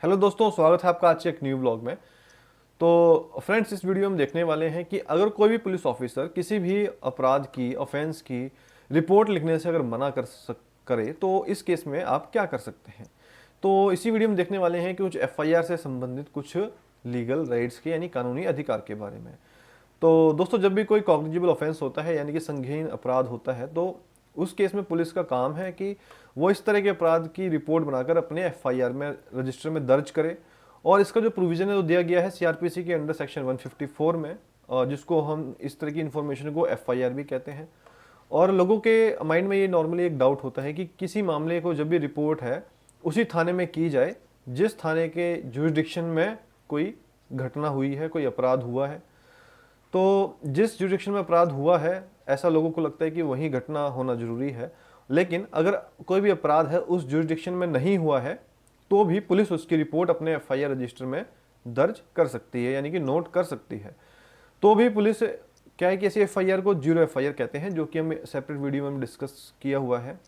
Hello दोस्तों, स्वागत है आपका आज के एक न्यू ब्लॉग में। तो फ्रेंड्स, इस वीडियो में देखने वाले हैं कि अगर कोई भी पुलिस ऑफिसर किसी भी अपराध की, ऑफेंस की रिपोर्ट लिखने से अगर मना करे तो इस केस में आप क्या कर सकते हैं। तो इसी वीडियो में देखने वाले हैं कि कुछ एफआईआर से संबंधित कुछ लीगल राइट्स के यानी कानूनी अधिकार के बारे में। तो दोस्तों, जब भी कोई कॉग्निजेबल ऑफेंस होता है यानी कि संगीन अपराध होता है, तो उस केस में पुलिस का काम है कि वो इस तरह के अपराध की रिपोर्ट बनाकर अपने एफआईआर में, रजिस्टर में दर्ज करे। और इसका जो प्रोविजन है वो दिया गया है सीआरपीसी के अंडर सेक्शन 154 में, जिसको हम इस तरह की इंफॉर्मेशन को एफआईआर भी कहते हैं। और लोगों के माइंड में ये नॉर्मली एक डाउट होता है कि किसी मामले को जब भी रिपोर्ट है उसी थाने में की जाए जिस थाने के जुरिडिक्शन में कोई घटना हुई है, कोई अपराध हुआ है। तो जिस जुरिडिक्शन में अपराध हुआ है, ऐसा लोगों को लगता है कि वहीं घटना होना जरूरी है। लेकिन अगर कोई भी अपराध है उस जुरिडिक्शन में नहीं हुआ है तो भी पुलिस उसकी रिपोर्ट अपने एफआईआर रजिस्टर में दर्ज कर सकती है, यानी कि नोट कर सकती है। तो भी पुलिस क्या है कि ऐसी एफआईआर को जीरो एफआईआर कहते हैं, जो कि हम सेपरेट वीडियो में डिस्कस किया हुआ है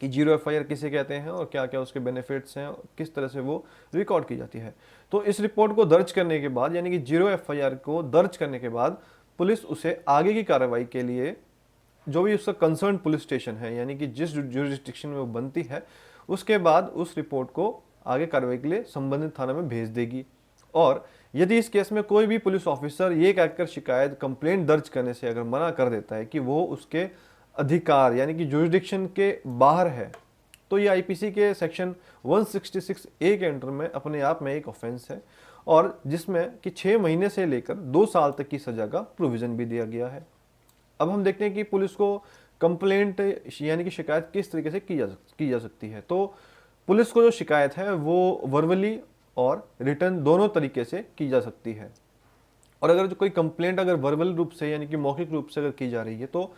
कि जीरो एफआईआर किसे कहते हैं और क्या क्या उसके बेनिफिट्स हैं और किस तरह से वो रिकॉर्ड की जाती है। तो इस रिपोर्ट को दर्ज करने के बाद, यानी कि जीरो एफआईआर को दर्ज करने के बाद, पुलिस उसे आगे की कार्रवाई के लिए जो भी उसका कंसर्न पुलिस स्टेशन है, यानी कि जिस जुरिस्डिक्शन में वो बनती है, उसके बाद उस रिपोर्ट को आगे कार्रवाई के लिए संबंधित थाना में भेज देगी। और यदि इस केस में कोई भी पुलिस ऑफिसर ये कहकर शिकायत, कंप्लेंट दर्ज करने से अगर मना कर देता है कि वो उसके अधिकार यानी कि जुरिस्डिक्शन के बाहर है, तो ये आईपीसी के सेक्शन 166 ए के अंडर में अपने आप में एक ऑफेंस है, और जिसमें कि 6 महीने से लेकर 2 साल तक की सजा का प्रोविजन भी दिया गया है। अब हम देखते हैं कि पुलिस को कंप्लेंट यानी कि शिकायत किस तरीके से की जा सकती है। तो पुलिस को जो शिकायत है वो वर्बली और रिटर्न दोनों तरीके से की जा सकती है। और अगर जो कोई कंप्लेंट अगर वर्बल रूप से यानी कि मौखिक रूप से अगर की जा रही है, तो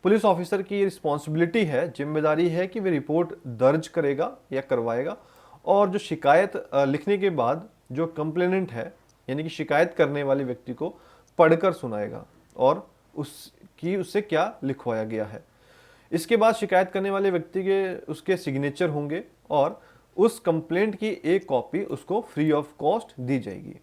पुलिस ऑफिसर की रिस्पॉन्सिबिलिटी है, जिम्मेदारी है कि वे रिपोर्ट दर्ज करेगा या करवाएगा। और जो शिकायत लिखने के बाद जो कंप्लेनेंट है यानी कि शिकायत करने वाले व्यक्ति को पढ़कर सुनाएगा और उससे क्या लिखवाया गया है। इसके बाद शिकायत करने वाले व्यक्ति के उसके सिग्नेचर होंगे और उस कंप्लेंट की एक कॉपी उसको फ्री ऑफ कॉस्ट दी जाएगी,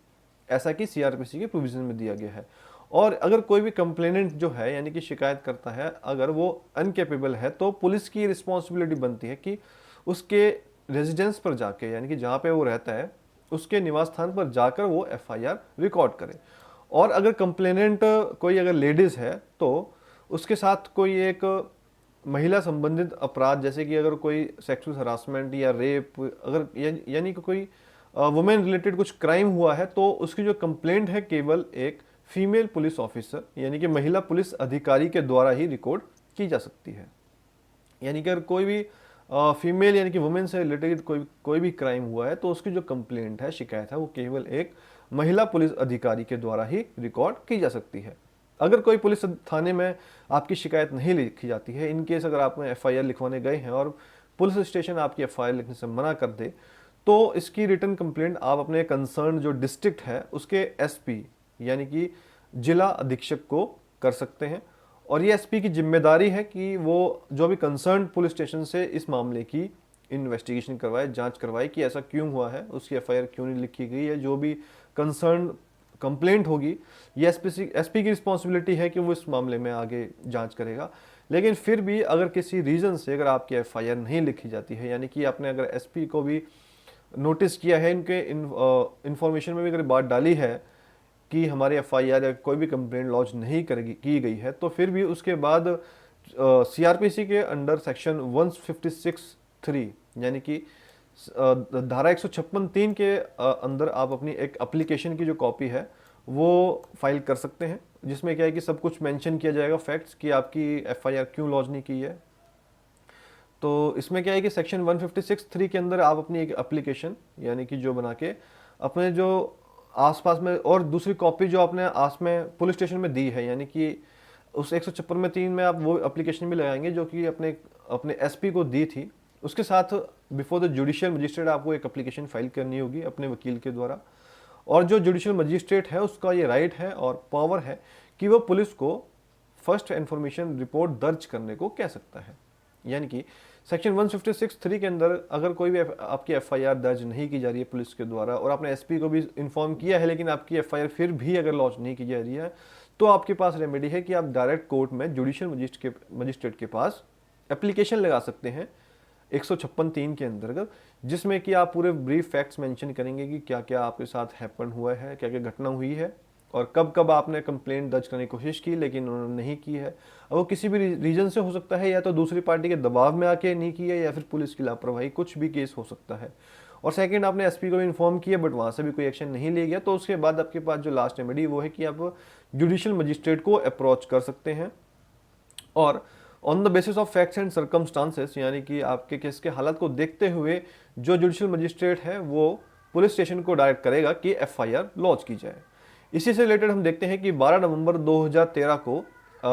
ऐसा कि सीआरपीसी के प्रोविजन में दिया गया है। और अगर कोई भी कंप्लेनेंट जो है यानी कि शिकायत करता है, अगर वो अनकेपेबल है, तो पुलिस की रिस्पॉन्सिबिलिटी बनती है कि उसके रेजिडेंस पर जाके यानी कि जहाँ पे वो रहता है उसके निवास स्थान पर जाकर वो एफआईआर रिकॉर्ड करे। और अगर कंप्लेनेंट कोई अगर लेडीज है तो उसके साथ कोई एक महिला संबंधित अपराध, जैसे कि अगर कोई सेक्सुअल हरासमेंट या रेप, अगर यानी कि कोई वुमेन रिलेटेड कुछ क्राइम हुआ है, तो उसकी जो कंप्लेंट है केवल एक फीमेल पुलिस ऑफिसर यानी कि महिला पुलिस अधिकारी के द्वारा ही रिकॉर्ड की जा सकती है। यानी कि अगर कोई भी फीमेल यानी कि वुमेन से रिलेटेड कोई भी क्राइम हुआ है, तो उसकी जो कंप्लेंट है, शिकायत है, वो केवल एक महिला पुलिस अधिकारी के द्वारा ही रिकॉर्ड की जा सकती है। अगर कोई पुलिस थाने में आपकी शिकायत नहीं लिखी जाती है, इन केस अगर आप एफआईआर लिखवाने गए हैं और पुलिस स्टेशन आपकी एफआईआर लिखने से मना कर दे, तो इसकी रिटर्न कंप्लेंट आप अपने कंसर्न जो डिस्ट्रिक्ट है उसके एसपी यानी कि जिला अधीक्षक को कर सकते हैं। और ये एसपी की जिम्मेदारी है कि वो जो भी कंसर्न पुलिस स्टेशन से इस मामले की इन्वेस्टिगेशन करवाए, जांच करवाए कि ऐसा क्यों हुआ है, उसकी एफआईआर क्यों नहीं लिखी गई है। जो भी कंसर्न कंप्लेंट होगी, ये एसपी की रिस्पॉन्सिबिलिटी है कि वो इस मामले में आगे जांच करेगा। लेकिन फिर भी अगर किसी रीज़न से अगर आपकी एफआईआर नहीं लिखी जाती है, यानी कि आपने अगर एसपी को भी नोटिस किया है, इनके इन्फॉर्मेशन में भी अगर बात डाली है कि हमारी एफआईआर या कोई भी कंप्लेंट लॉन्च नहीं करेगी की गई है, तो फिर भी उसके बाद सीआरपीसी के अंडर सेक्शन 156(3) यानी कि धारा 156(3) के अंदर आप अपनी एक एप्लीकेशन की जो कॉपी है वो फाइल कर सकते हैं, जिसमें क्या है कि सब कुछ मेंशन किया जाएगा, फैक्ट्स कि आपकी एफआईआर क्यों लॉन्च नहीं की है। तो इसमें क्या है कि सेक्शन 156(3) के अंदर आप अपनी एक एप्लीकेशन यानी कि जो बना के अपने जो आसपास में, और दूसरी कॉपी जो आपने आस में पुलिस स्टेशन में दी है, यानी कि उस 156(3) में आप वो एप्लीकेशन भी लगाएंगे जो कि अपने अपने एसपी को दी थी। उसके साथ बिफोर द जुडिशियल मजिस्ट्रेट आपको एक एप्लीकेशन फाइल करनी होगी अपने वकील के द्वारा। और जो जुडिशियल मजिस्ट्रेट है उसका ये राइट है और पावर है कि वो पुलिस को फर्स्ट इंफॉर्मेशन रिपोर्ट दर्ज करने को कह सकता है। यानी कि सेक्शन 156(3) के अंदर अगर कोई भी आपकी एफआईआर दर्ज नहीं की जा रही है पुलिस के द्वारा और आपने एसपी को भी इन्फॉर्म किया है लेकिन आपकी एफआईआर फिर भी अगर लॉन्च नहीं की जा रही है, तो आपके पास रेमेडी है कि आप डायरेक्ट कोर्ट में जुडिशियल मजिस्ट्रेट के पास एप्लीकेशन लगा सकते हैं 156(3) के अंतर्गत, जिसमें कि आप पूरे ब्रीफ फैक्ट्स मेंशन करेंगे कि क्या क्या आपके साथ हैपन हुआ है, क्या क्या घटना हुई है और कब कब आपने कंप्लेंट दर्ज करने की कोशिश की लेकिन उन्होंने नहीं की है। अब वो किसी भी रीजन से हो सकता है, या तो दूसरी पार्टी के दबाव में आके नहीं की है या फिर पुलिस की लापरवाही, कुछ भी केस हो सकता है। और सेकंड, आपने एसपी को भी इन्फॉर्म किया बट वहाँ से भी कोई एक्शन नहीं लिया गया, तो उसके बाद आपके पास जो लास्ट रेमेडी वो है कि आप जुडिशियल मजिस्ट्रेट को अप्रोच कर सकते हैं और on the basis of facts and circumstances, यानी कि आपके केस के हालात को देखते हुए जो जुडिशियल मजिस्ट्रेट है वो पुलिस स्टेशन को डायरेक्ट करेगा कि एफआईआर लॉन्च की जाए। इसी से रिलेटेड हम देखते हैं कि 12 नवंबर 2013 को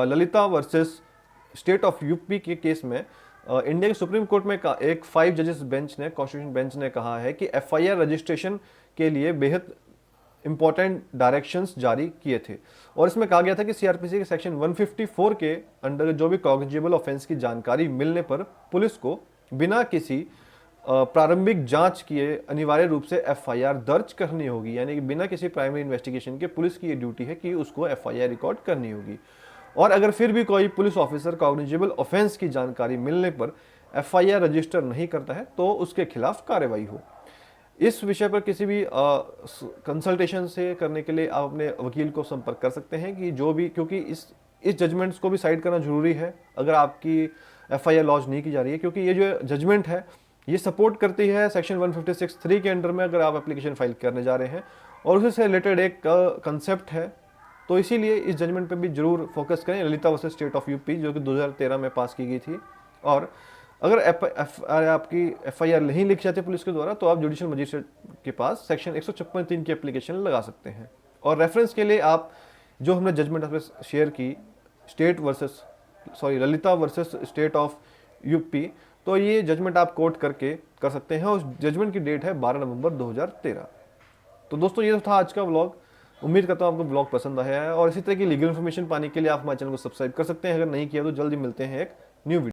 Lalita versus state of UP के केस में इंडिया के सुप्रीम कोर्ट में एक 5 जजेस बेंच ने, कॉन्स्टिट्यूशन बेंच ने कहा है कि एफआईआर रजिस्ट्रेशन के लिए बेहद इंपॉर्टेंट डायरेक्शंस जारी किए थे और इसमें कहा गया था कि सीआरपीसी के सेक्शन 154 के अंडर जो भी कॉग्निजेबल ऑफेंस की जानकारी मिलने पर पुलिस को बिना किसी प्रारंभिक जांच किए अनिवार्य रूप से एफआईआर दर्ज करनी होगी, यानी कि बिना किसी प्राइमरी इन्वेस्टिगेशन के पुलिस की ये ड्यूटी है कि उसको एफआईआर रिकॉर्ड करनी होगी। और अगर फिर भी कोई पुलिस ऑफिसर कॉग्निजेबल ऑफेंस की जानकारी मिलने पर एफआईआर रजिस्टर नहीं करता है तो उसके खिलाफ कार्रवाई हो। इस विषय पर किसी भी कंसल्टेशन से करने के लिए आप अपने वकील को संपर्क कर सकते हैं कि जो भी, क्योंकि इस जजमेंट्स को भी साइड करना जरूरी है अगर आपकी एफआईआर लॉन्च नहीं की जा रही है, क्योंकि ये जो जजमेंट है ये सपोर्ट करती है सेक्शन 156(3) के अंडर में अगर आप एप्लीकेशन फाइल करने जा रहे हैं और उसी से रिलेटेड एक कंसेप्ट है। तो इसीलिए इस जजमेंट पे भी जरूर फोकस करें, Lalita versus state of UP जो कि 2013 में पास की गई थी। और अगर आपकी एफआईआर नहीं लिखी जाती पुलिस के द्वारा तो आप जुडिशियल मजिस्ट्रेट के पास सेक्शन 156(3) की एप्लीकेशन लगा सकते हैं। और रेफरेंस के लिए आप जो हमने जजमेंट आपसे शेयर की Lalita versus state of UP, तो ये जजमेंट आप कोट करके कर सकते हैं और जजमेंट की डेट है 12 नवंबर 2013। तो दोस्तों ये था आज का व्लॉग। उम्मीद करता हूँ आपको व्लॉग पसंद आया है और इसी तरह की लीगल इन्फॉर्मेशन पाने के लिए आप हमारे चैनल को सब्सक्राइब कर सकते हैं। अगर नहीं किया तो जल्दी मिलते हैं एक न्यू वीडियो।